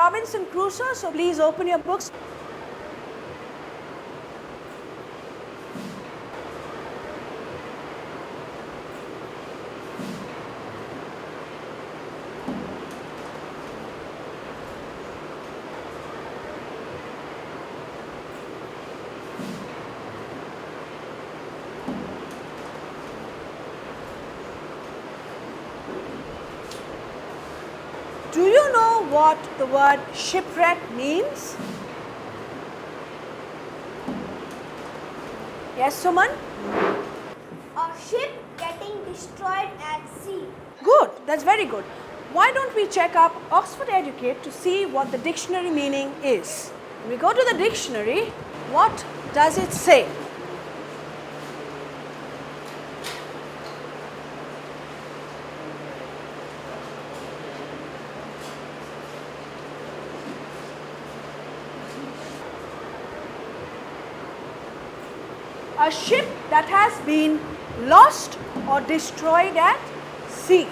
Robinson Crusoe, so please open your books. Do you know what the word shipwreck means? Yes, Suman? A ship getting destroyed at sea. Good, that's very good. Why don't we check up Oxford Educate to see what the dictionary meaning is? When we go to the dictionary, what does it say? A ship that has been lost or destroyed at sea.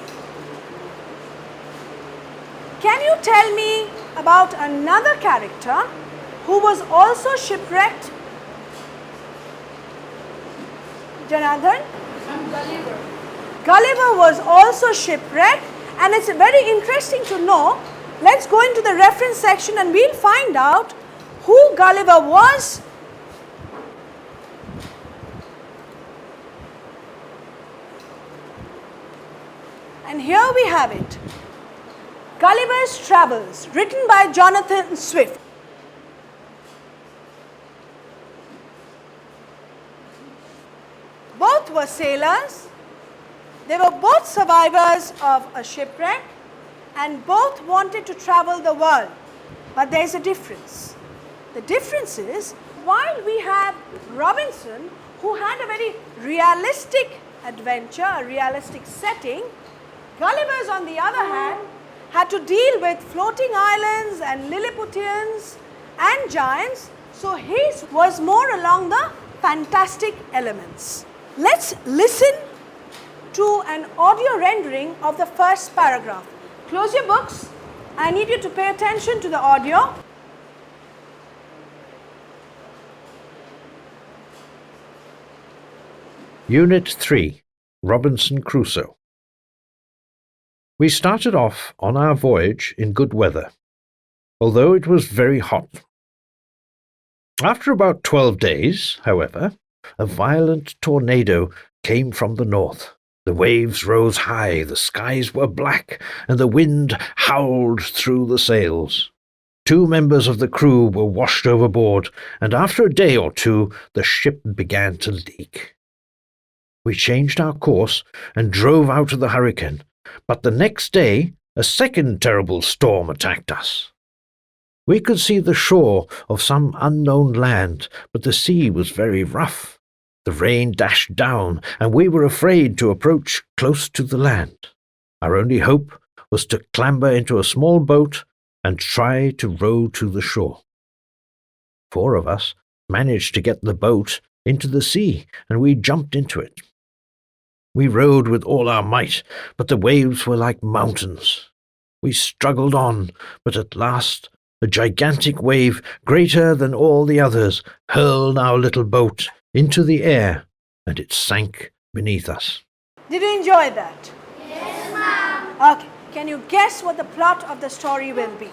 Can you tell me about another character who was also shipwrecked? Jonathan? Gulliver. Gulliver was also shipwrecked, and it's very interesting to know. Let's go into the reference section and we'll find out who Gulliver was. And here we have it. Gulliver's Travels, written by Jonathan Swift. Both were sailors. They were both survivors of a shipwreck and both wanted to travel the world. But there is a difference. The difference is, while we have Robinson, who had a very realistic adventure, a realistic setting, Gulliver's, on the other hand, had to deal with floating islands and Lilliputians and giants, so his was more along the fantastic elements. Let's listen to an audio rendering of the first paragraph. Close your books. I need you to pay attention to the audio. Unit 3, Robinson Crusoe. We started off on our voyage in good weather, although it was very hot. After about 12 days, however, a violent tornado came from the north. The waves rose high, the skies were black, and the wind howled through the sails. 2 members of the crew were washed overboard, and after a day or two the ship began to leak. We changed our course and drove out of the hurricane, but the next day a second terrible storm attacked us. We could see the shore of some unknown land, but the sea was very rough. The rain dashed down, and we were afraid to approach close to the land. Our only hope was to clamber into a small boat and try to row to the shore. 4 of us managed to get the boat into the sea, and we jumped into it. We rowed with all our might, but the waves were like mountains. We struggled on, but at last a gigantic wave, greater than all the others, hurled our little boat into the air, and it sank beneath us. Did you enjoy that? Yes, ma'am. Okay, can you guess what the plot of the story will be?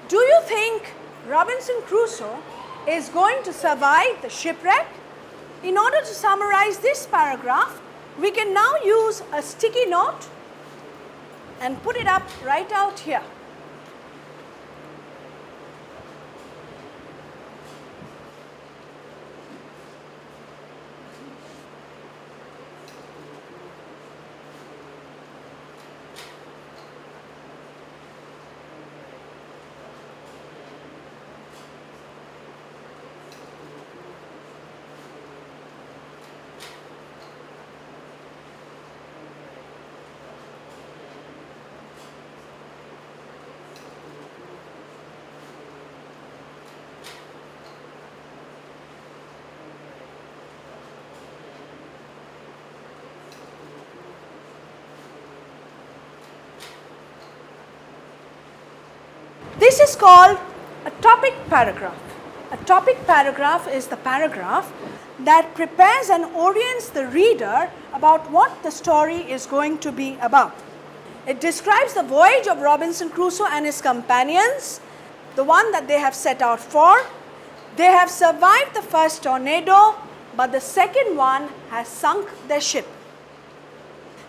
Do you think Robinson Crusoe is going to survive the shipwreck? In order to summarize this paragraph, we can now use a sticky note and put it up right out here. This is called a topic paragraph. A topic paragraph is the paragraph that prepares and orients the reader about what the story is going to be about. It describes the voyage of Robinson Crusoe and his companions, the one that they have set out for. They have survived the first tornado, but the second one has sunk their ship.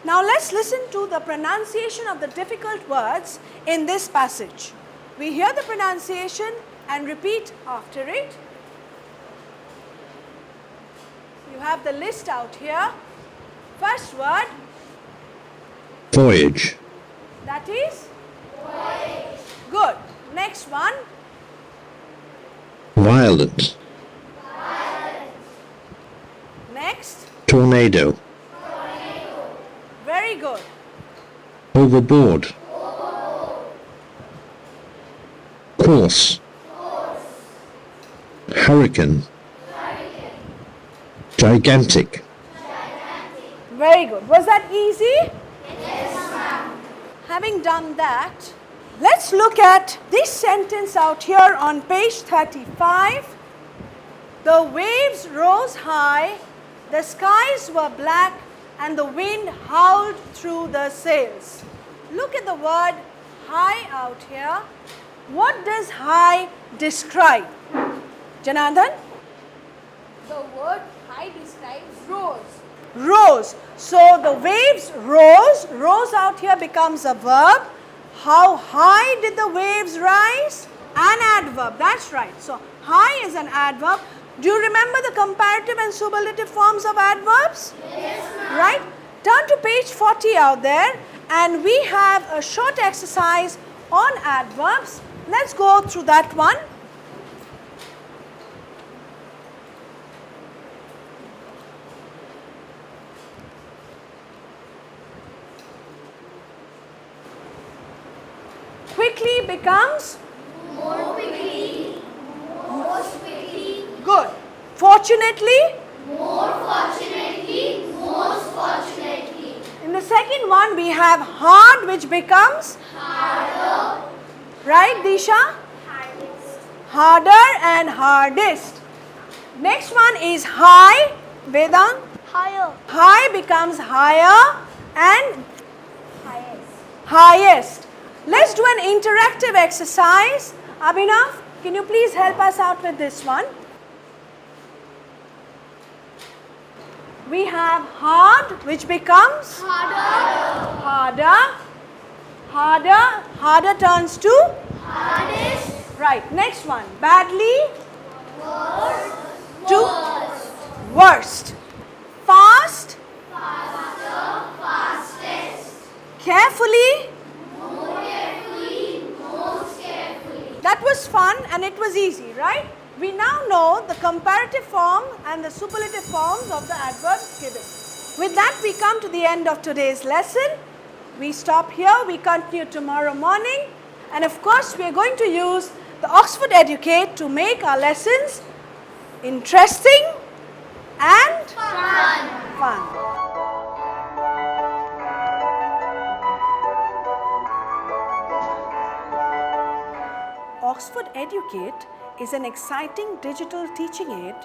Now let's listen to the pronunciation of the difficult words in this passage. We hear the pronunciation and repeat after it. You have the list out here. First word. Voyage. That is? Voyage. Good. Next one. Violent. Next. Tornado. Very good. Overboard. Course. Hurricane. Gigantic. Very good. Was that easy? Yes, ma'am. Having done that, let's look at this sentence out here on page 35. The waves rose high, the skies were black, and the wind howled through the sails. Look at the word high out here. What does high describe? Janardhan? The word high describes rose. Rose. So the waves rose. Rose out here becomes a verb. How high did the waves rise? An adverb. That's right. So high is an adverb. Do you remember the comparative and superlative forms of adverbs? Yes, ma'am. Right? Turn to page 40 out there, and we have a short exercise on adverbs. Let's go through that one. Quickly becomes More quickly. Most quickly. good. Fortunately, More fortunately. Most fortunately. in the second one we have hard, which becomes Harder. right, Disha? Hardest. Harder and hardest. Next one is high, Vedant. Higher. High becomes higher and Highest. highest. Let's do an interactive exercise. Abhinav, can you please help us out with this one? We have hard, which becomes Harder. harder. Harder. Harder turns to Hardest. right. Next one. Badly Worst. to Worst. worst. Fast. Faster. Fastest. Carefully. More carefully. Most carefully. That was fun and it was easy, right? We now know the comparative form and the superlative forms of the adverbs given. With that, we come to the end of today's lesson. We stop here. We continue tomorrow morning. And of course, we are going to use the Oxford Educate to make our lessons interesting and fun. Oxford Educate is an exciting digital teaching aid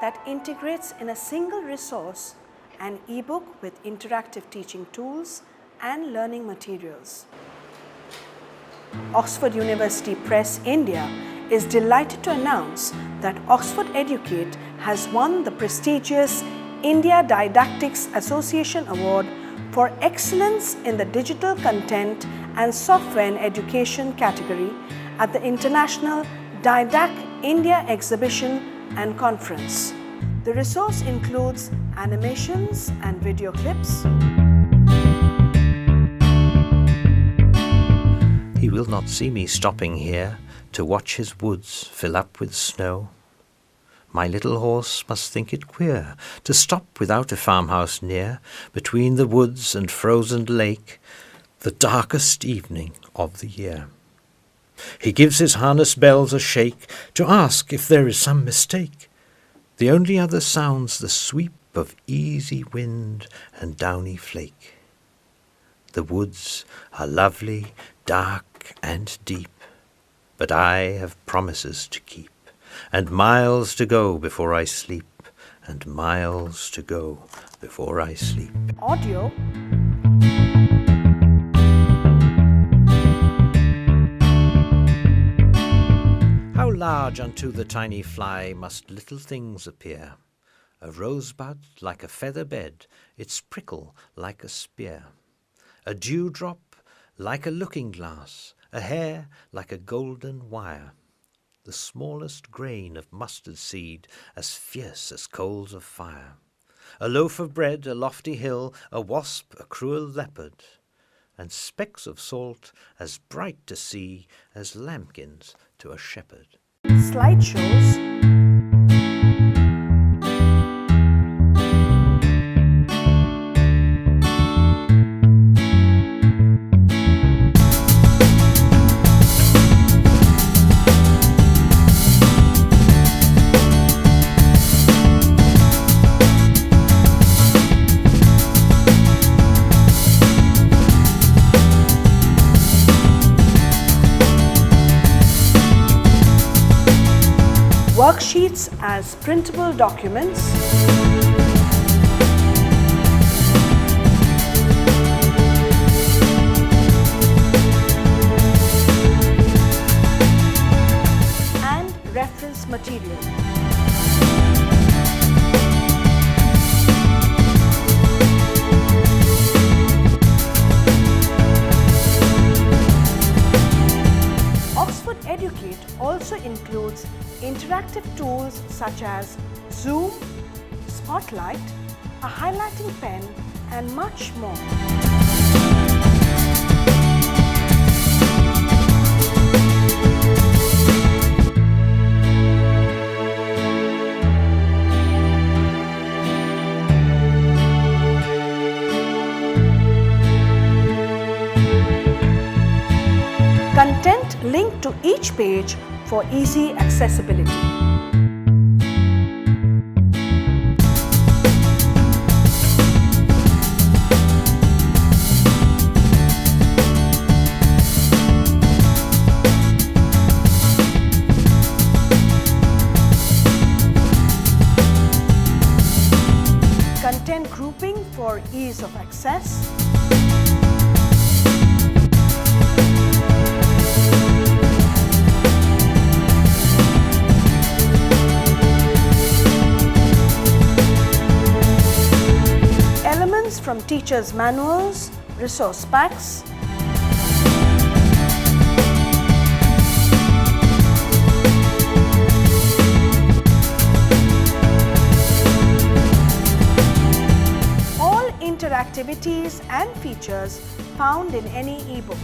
that integrates in a single resource an e-book with interactive teaching tools and learning materials. Oxford University Press India is delighted to announce that Oxford Educate has won the prestigious India Didactics Association Award for Excellence in the Digital Content and Software in Education category at the International Didac India Exhibition and Conference. The resource includes animations and video clips. He will not see me stopping here to watch his woods fill up with snow. My little horse must think it queer to stop without a farmhouse near, between the woods and frozen lake, the darkest evening of the year. He gives his harness bells a shake to ask if there is some mistake. The only other sound's the sweep of easy wind and downy flake. The woods are lovely, dark and deep. But I have promises to keep, and miles to go before I sleep, and miles to go before I sleep. Audio. How large unto the tiny fly must little things appear, a rosebud like a feather bed, its prickle like a spear, a dewdrop like a looking-glass, a hair like a golden wire, the smallest grain of mustard seed as fierce as coals of fire, a loaf of bread, a lofty hill, a wasp, a cruel leopard, and specks of salt as bright to see as lambkins to a shepherd. Slideshows. Worksheets as printable documents. And reference material. Oxford Educate also includes interactive tools such as Zoom, Spotlight, a highlighting pen, and much more. Content linked to each page for easy accessibility. Content grouping for ease of access. Elements from teachers' manuals, resource packs. All interactivities and features found in any ebook.